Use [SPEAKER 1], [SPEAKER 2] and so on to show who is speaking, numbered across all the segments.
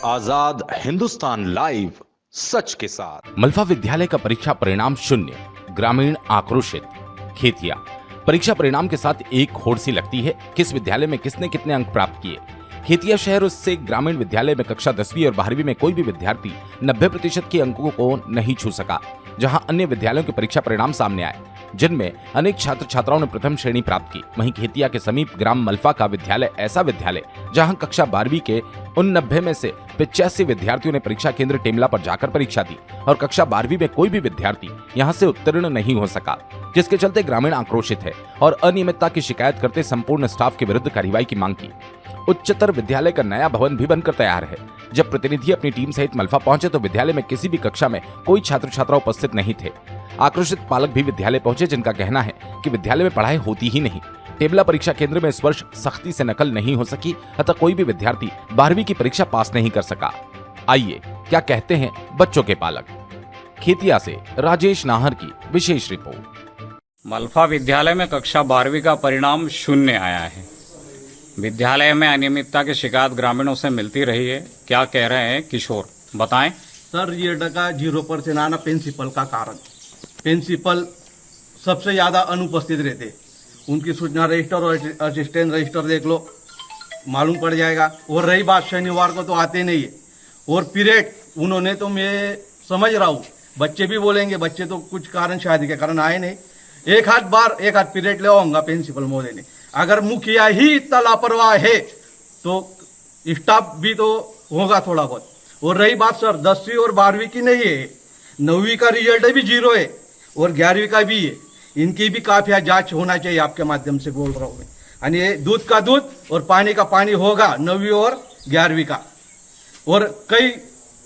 [SPEAKER 1] आजाद Hindustan live, सच के साथ।
[SPEAKER 2] मल्फा विद्यालय का परीक्षा परिणाम 0, ग्रामीण आक्रोशित। खेतिया परीक्षा परिणाम के साथ एक होड़ सी लगती है, किस विद्यालय में किसने कितने अंक प्राप्त किए। खेतिया शहर उससे ग्रामीण विद्यालय में कक्षा 10वीं और 12वीं में कोई भी विद्यार्थी 90% के अंकों को नहीं छू सका। जहां अन्य विद्यालयों के परीक्षा परिणाम सामने आए जिनमें अनेक छात्र छात्राओं ने प्रथम श्रेणी प्राप्त की, वहीं खेतिया के समीप ग्राम मल्फा का विद्यालय ऐसा विद्यालय जहां कक्षा 12वीं के उन 90 में से 85 विद्यार्थियों ने परीक्षा केंद्र टेमला पर जाकर परीक्षा दी और कक्षा 12वीं में कोई भी विद्यार्थी यहां से उत्तीर्ण नहीं हो सका, जिसके चलते ग्रामीण आक्रोशित है और अनियमितता की शिकायत करते संपूर्ण स्टाफ के विरुद्ध कार्रवाई की मांग की। उच्चतर विद्यालय का नया भवन भी बनकर तैयार है। जब प्रतिनिधि अपनी टीम सहित मल्फा पहुंचे तो विद्यालय में किसी भी कक्षा में कोई छात्र छात्रा उपस्थित नहीं थे। आक्रोशित पालक भी विद्यालय पहुंचे, जिनका कहना है कि विद्यालय में पढ़ाई होती ही नहीं। टेबला परीक्षा केंद्र में इस वर्ष सख्ती से नकल नहीं हो सकी, अतः कोई भी विद्यार्थी 12वीं की परीक्षा पास नहीं कर सका। आइए क्या कहते हैं बच्चों के पालक। खेतिया से राजेश नाहर की विशेष रिपोर्ट।
[SPEAKER 3] मल्फा विद्यालय में कक्षा 12वीं का परिणाम 0 आया है। विद्यालय में अनियमितता की शिकायत ग्रामीणों से मिलती रही है। क्या कह रहे हैं किशोर, बताएं।
[SPEAKER 4] सर, ये टका 0% आना प्रिंसिपल का कारण। प्रिंसिपल सबसे ज़्यादा अनुपस्थित रहते। उनकी सूचना रजिस्टर और असिस्टेंट रजिस्टर देख लो, मालूम पड़ जाएगा। और रही बात शनिवार को तो आते नहीं है। और पीरियड उन्होंने तो मैं समझ रहा हूँ, बच्चे भी बोलेंगे, बच्चे तो कुछ कारण शादी के कारण आए नहीं। एक हाथ पीरियड ले आऊंगा प्रिंसिपल महोदय ने। अगर मुखिया ही इतना लापरवाह है तो स्टाफ भी तो होगा थोड़ा बहुत। और रही बात सर 10वीं और 12वीं की नहीं है, 9वीं का रिजल्ट भी 0 है और 11वीं का भी है। इनकी भी काफी जांच होना चाहिए, आपके माध्यम से बोल रहा हूँ मैं। यानी ये दूध का दूध और पानी का पानी होगा 9वीं और 11वीं का। और कई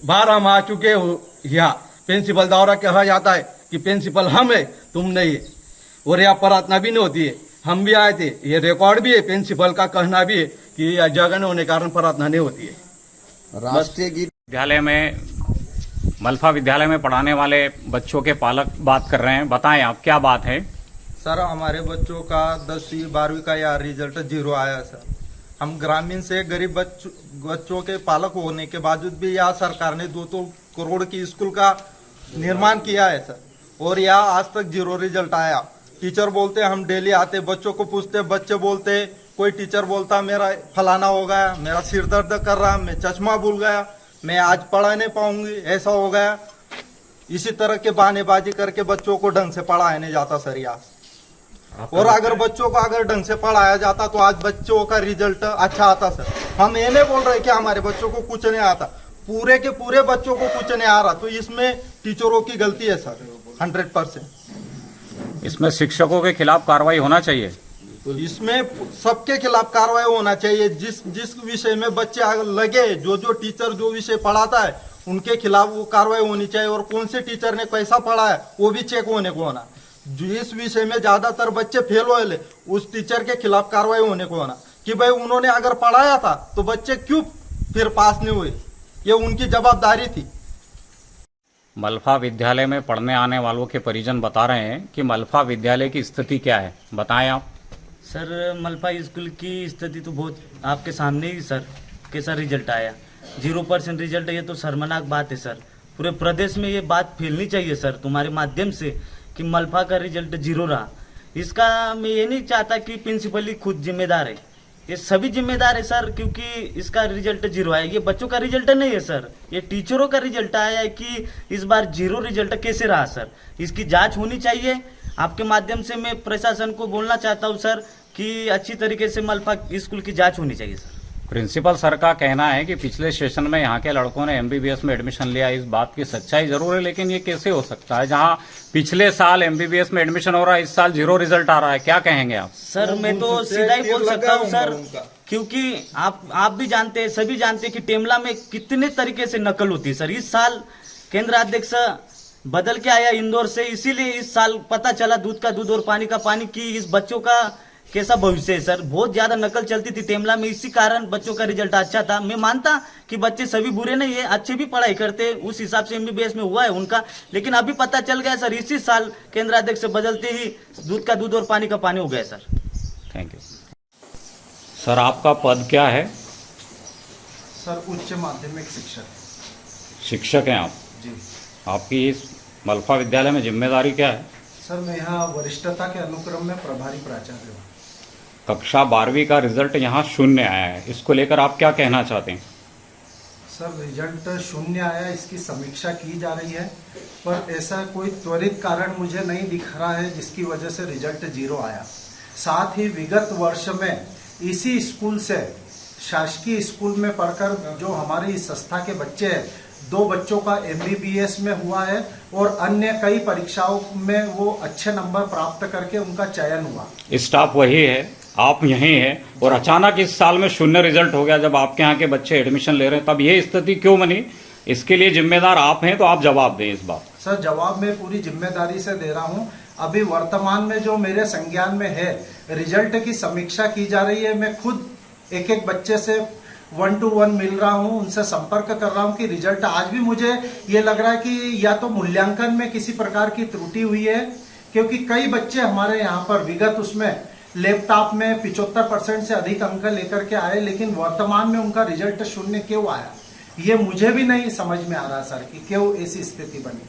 [SPEAKER 4] बार हम आ चुके हो, यहाँ प्रिंसिपल द्वारा कहा जाता है कि प्रिंसिपल हम है, तुम नहीं है। और यहाँ प्रार्थना भी नहीं होती है, हम भी आए थे, ये रिकॉर्ड भी है। प्रिंसिपल का कहना भी है कि जगह न होने कारण प्रार्थना नहीं होती है।
[SPEAKER 5] राष्ट्रीय गीत
[SPEAKER 3] विद्यालय में मल्फा विद्यालय में पढ़ाने वाले बच्चों के पालक बात कर रहे हैं, बताएं आप क्या बात है।
[SPEAKER 5] सर, हमारे बच्चों का 10वीं 12वीं का यह रिजल्ट 0 आया सर। हम ग्रामीण से गरीब बच्चों के पालक होने के बावजूद भी यहाँ सरकार ने 2 करोड़ की स्कूल का निर्माण किया है सर, और यहाँ आज तक 0 रिजल्ट आया। टीचर बोलते हम डेली आते, बच्चों को पूछते, बच्चे बोलते, कोई टीचर बोलता मेरा फलाना हो गया, मेरा सिर दर्द कर रहा, मैं चश्मा भूल गया, मैं आज पढ़ा नहीं पाऊंगी, ऐसा हो गया। इसी तरह के बहानेबाजी करके बच्चों को ढंग से पढ़ाया नहीं जाता सर यहाँ। और अगर बच्चों को अगर ढंग से पढ़ाया जाता तो आज बच्चों का रिजल्ट अच्छा आता सर। हम ये नहीं बोल रहे कि हमारे बच्चों को कुछ नहीं आता, पूरे के पूरे बच्चों को कुछ नहीं आ रहा, तो इसमें टीचरों की गलती है सर 100%।
[SPEAKER 3] इसमें शिक्षकों के खिलाफ कार्रवाई होना चाहिए।
[SPEAKER 5] इसमें सबके खिलाफ कार्रवाई होना चाहिए। जिस विषय में बच्चे लगे, जो टीचर जो विषय पढ़ाता है उनके खिलाफ वो कार्रवाई होनी चाहिए। और कौन से टीचर ने कैसा पढ़ा है वो भी चेक होने को होना। जिस विषय में ज्यादातर बच्चे फेल हुए उस टीचर के खिलाफ कार्रवाई होने को होना कि भाई उन्होंने अगर पढ़ाया था तो बच्चे क्यों फिर पास नहीं हुए, ये उनकी जवाबदारी थी।
[SPEAKER 3] मल्फा विद्यालय में पढ़ने आने वालों के परिजन बता रहे हैं कि मल्फा विद्यालय की स्थिति क्या है, बताएं आप।
[SPEAKER 6] सर, मल्फा स्कूल की स्थिति तो बहुत आपके सामने ही सर, कैसा रिजल्ट आया 0% रिजल्ट है। ये तो शर्मनाक बात है सर। पूरे प्रदेश में ये बात फैलनी चाहिए सर तुम्हारे माध्यम से कि मल्फा का रिजल्ट 0 रहा। इसका मैं ये नहीं चाहता कि प्रिंसिपल ही खुद जिम्मेदार है, ये सभी जिम्मेदार है सर, क्योंकि इसका रिजल्ट 0 आया। ये बच्चों का रिजल्ट नहीं है सर, ये टीचरों का रिजल्ट आया है कि इस बार 0 रिजल्ट कैसे रहा सर। इसकी जांच होनी चाहिए। आपके माध्यम से मैं प्रशासन को बोलना चाहता हूँ सर कि अच्छी तरीके से मल्फा स्कूल की जांच होनी चाहिए सर।
[SPEAKER 3] प्रिंसिपल सर का कहना है कि पिछले सेशन में यहाँ के लड़कों ने MBBS में एडमिशन लिया। इस बात की सच्चाई जरूर है, लेकिन ये कैसे हो सकता है जहाँ पिछले साल MBBS में एडमिशन हो रहा है, इस साल 0 रिजल्ट आ रहा है, क्या कहेंगे आप।
[SPEAKER 6] सर, मैं तो सीधा ही बोल सकता हूँ सर, क्योंकि आप भी जानते हैं, सभी जानते हैं कि टेमला में कितने तरीके से नकल होती है सर। इस साल केंद्र अध्यक्ष बदल के आया इंदौर से, इसीलिए इस साल पता चला दूध का दूध और पानी का पानी की इस बच्चों का कैसा भविष्य है सर। बहुत ज्यादा नकल चलती थी टेमला में, इसी कारण बच्चों का रिजल्ट अच्छा था। मैं मानता कि बच्चे सभी बुरे नहीं है, अच्छे भी पढ़ाई करते, उस हिसाब से MBBS में हुआ है उनका। लेकिन अभी पता चल गया सर, इसी साल केंद्र अध्यक्ष से बदलते ही दूध का दूध और पानी का पानी हो गया सर।
[SPEAKER 3] Thank you sir. आपका पद क्या है।
[SPEAKER 7] सर उच्च माध्यमिक शिक्षक।
[SPEAKER 3] शिक्षक हैं आप?
[SPEAKER 7] जी
[SPEAKER 3] आपकी इस मल्फा विद्यालय में जिम्मेदारी क्या है?
[SPEAKER 7] सर, मैं यहाँ वरिष्ठता के अनुक्रम में प्रभारी प्राचार्य हूँ।
[SPEAKER 3] कक्षा 12वीं का रिजल्ट यहाँ 0 आया है, इसको लेकर आप क्या कहना चाहते हैं?
[SPEAKER 7] सर, रिजल्ट 0 आया, इसकी समीक्षा की जा रही है, पर ऐसा कोई त्वरित कारण मुझे नहीं दिख रहा है जिसकी वजह से रिजल्ट 0 आया। साथ ही विगत वर्ष में इसी स्कूल से, शासकीय स्कूल में पढ़कर जो हमारी इस संस्था के बच्चे हैं, 2 बच्चों का MBBS में हुआ है और अन्य कई परीक्षाओं में वो अच्छे नंबर प्राप्त करके उनका चयन हुआ।
[SPEAKER 3] स्टाफ वही है, आप यहीं हैं, और अचानक इस साल में 0 रिजल्ट हो गया। जब आपके यहाँ के बच्चे एडमिशन ले रहे हैं तब ये स्थिति क्यों बनी? इसके लिए जिम्मेदार आप हैं, तो आप जवाब दें इस बात।
[SPEAKER 7] सर, जवाब मैं पूरी जिम्मेदारी से दे रहा हूं। अभी वर्तमान में जो मेरे संज्ञान में है, रिजल्ट की समीक्षा की जा रही है। मैं खुद एक एक बच्चे से 1 to 1 मिल रहा हूं, उनसे संपर्क कर रहा हूं कि रिजल्ट, आज भी मुझे ये लग रहा है कि या तो मूल्यांकन में किसी प्रकार की त्रुटि हुई है, क्योंकि कई बच्चे हमारे यहाँ पर विगत उसमें लैपटॉप में 75% से अधिक अंक लेकर के आए, लेकिन वर्तमान में उनका रिजल्ट 0 क्यों आया, ये मुझे भी नहीं समझ में आ रहा सर कि क्यों ऐसी स्थिति बनी।